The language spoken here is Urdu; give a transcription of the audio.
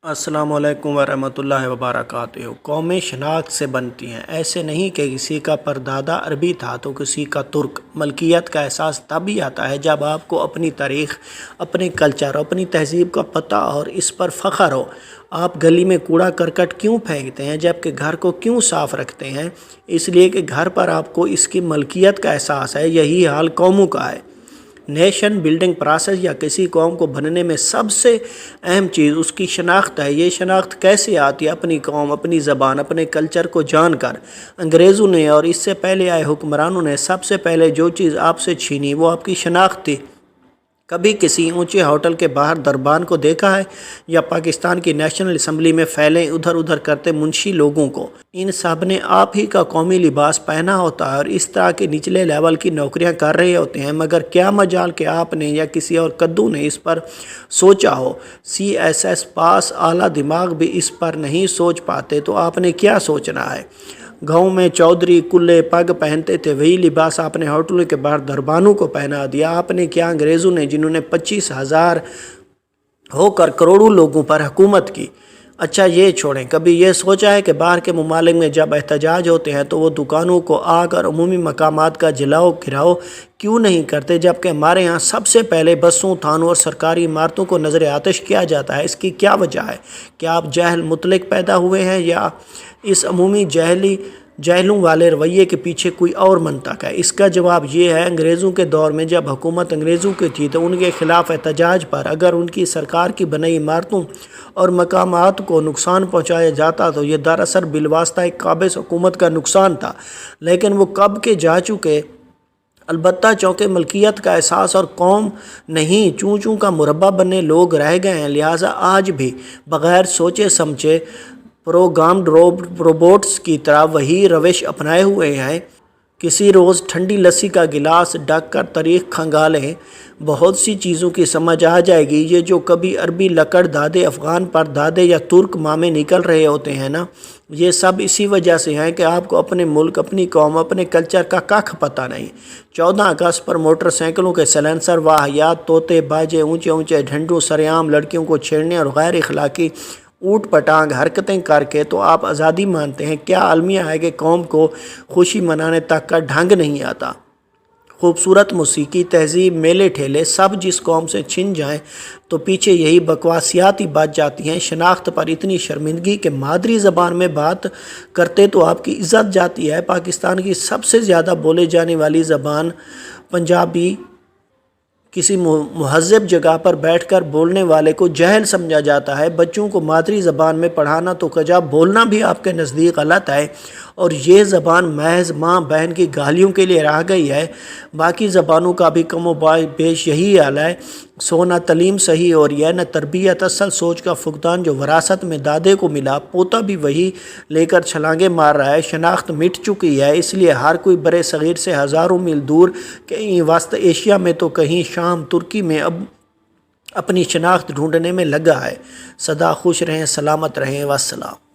السلام علیکم ورحمۃ اللہ وبرکاتہ۔ قومیں شناخت سے بنتی ہیں، ایسے نہیں کہ کسی کا پردادا عربی تھا تو کسی کا ترک۔ ملکیت کا احساس تب ہی آتا ہے جب آپ کو اپنی تاریخ، اپنے کلچر، اپنی تہذیب کا پتہ اور اس پر فخر ہو۔ آپ گلی میں کوڑا کرکٹ کیوں پھینکتے ہیں جبکہ گھر کو کیوں صاف رکھتے ہیں؟ اس لیے کہ گھر پر آپ کو اس کی ملکیت کا احساس ہے۔ یہی حال قوموں کا ہے۔ نیشن بلڈنگ پروسیس یا کسی قوم کو بننے میں سب سے اہم چیز اس کی شناخت ہے۔ یہ شناخت کیسے آتی ہے؟ اپنی قوم، اپنی زبان، اپنے کلچر کو جان کر۔ انگریزوں نے اور اس سے پہلے آئے حکمرانوں نے سب سے پہلے جو چیز آپ سے چھینی وہ آپ کی شناخت تھی۔ کبھی کسی اونچے ہوٹل کے باہر دربان کو دیکھا ہے یا پاکستان کی نیشنل اسمبلی میں پھیلے ادھر ادھر کرتے منشی لوگوں کو؟ ان سب نے آپ ہی کا قومی لباس پہنا ہوتا ہے اور اس طرح کے نچلے لیول کی نوکریاں کر رہے ہوتے ہیں، مگر کیا مجال کہ آپ نے یا کسی اور کدو نے اس پر سوچا ہو۔ CSS پاس اعلیٰ دماغ بھی اس پر نہیں سوچ پاتے تو آپ نے کیا سوچنا ہے؟ گاؤں میں چودھری کلے پگ پہنتے تھے، وہی لباس آپ نے ہوٹلوں کے باہر دربانوں کو پہنا دیا۔ آپ نے کیا انگریزوں نے جنہوں نے 25,000 ہو کر کروڑوں لوگوں پر حکومت کی؟ اچھا یہ چھوڑیں، کبھی یہ سوچا ہے کہ باہر کے ممالک میں جب احتجاج ہوتے ہیں تو وہ دکانوں کو آگ اور عمومی مقامات کا جلاؤ گھراؤ کیوں نہیں کرتے، جبکہ ہمارے ہاں سب سے پہلے بسوں، تھانوں اور سرکاری عمارتوں کو نظر آتش کیا جاتا ہے؟ اس کی کیا وجہ ہے؟ کیا آپ جاہل مطلق پیدا ہوئے ہیں یا اس عمومی جاہلوں والے رویے کے پیچھے کوئی اور منطق ہے؟ اس کا جواب یہ ہے، انگریزوں کے دور میں جب حکومت انگریزوں کی تھی تو ان کے خلاف احتجاج پر اگر ان کی سرکار کی بنائی عمارتوں اور مقامات کو نقصان پہنچایا جاتا تو یہ دراصل بالواسطہ ایک قابض حکومت کا نقصان تھا، لیکن وہ کب کے جا چکے۔ البتہ چونکہ ملکیت کا احساس اور قوم نہیں چوں چوں کا مربع بنے لوگ رہ گئے ہیں، لہٰذا آج بھی بغیر سوچے سمجھے پروگرامڈ روبوٹس کی طرح وہی روش اپنائے ہوئے ہیں۔ کسی روز ٹھنڈی لسی کا گلاس ڈھک کر تاریخ کھنگالیں، بہت سی چیزوں کی سمجھ آ جائے گی۔ یہ جو کبھی عربی لکڑ دادے، افغان پر دادے یا ترک مامے نکل رہے ہوتے ہیں نا، یہ سب اسی وجہ سے ہیں کہ آپ کو اپنے ملک، اپنی قوم، اپنے کلچر کا کخ پتہ نہیں۔ 14 اگست پر موٹر سائیکلوں کے سائلنسر، واہیات طوطے باجے، اونچے اونچے جھنڈوں، سرعام لڑکیوں کو چھیڑنے اور غیر اخلاقی اوٹ پٹانگ حرکتیں کر کے تو آپ آزادی مانتے ہیں؟ کیا المیہ ہے کہ قوم کو خوشی منانے تک کا ڈھنگ نہیں آتا؟ خوبصورت موسیقی، تہذیب، میلے ٹھیلے سب جس قوم سے چھن جائیں تو پیچھے یہی بکواسیات ہی بچ جاتی ہیں۔ شناخت پر اتنی شرمندگی کہ مادری زبان میں بات کرتے تو آپ کی عزت جاتی ہے۔ پاکستان کی سب سے زیادہ بولے جانے والی زبان پنجابی، کسی مہذب جگہ پر بیٹھ کر بولنے والے کو جاہل سمجھا جاتا ہے۔ بچوں کو مادری زبان میں پڑھانا تو کجا بولنا بھی آپ کے نزدیک غلط ہے، اور یہ زبان محض ماں بہن کی گالیوں کے لیے رہ گئی ہے۔ باقی زبانوں کا بھی کم و بیش یہی حال ہے۔ سو نہ تعلیم صحیح ہو رہی ہے، نہ تربیت۔ اصل سوچ کا فقدان جو وراثت میں دادے کو ملا، پوتا بھی وہی لے کر چھلانگیں مار رہا ہے۔ شناخت مٹ چکی ہے، اس لیے ہر کوئی برے صغیر سے ہزاروں میل دور، کہیں وسط ایشیا میں تو کہیں شام ترکی میں اب اپنی شناخت ڈھونڈنے میں لگا ہے۔ سدا خوش رہیں، سلامت رہیں، والسلام۔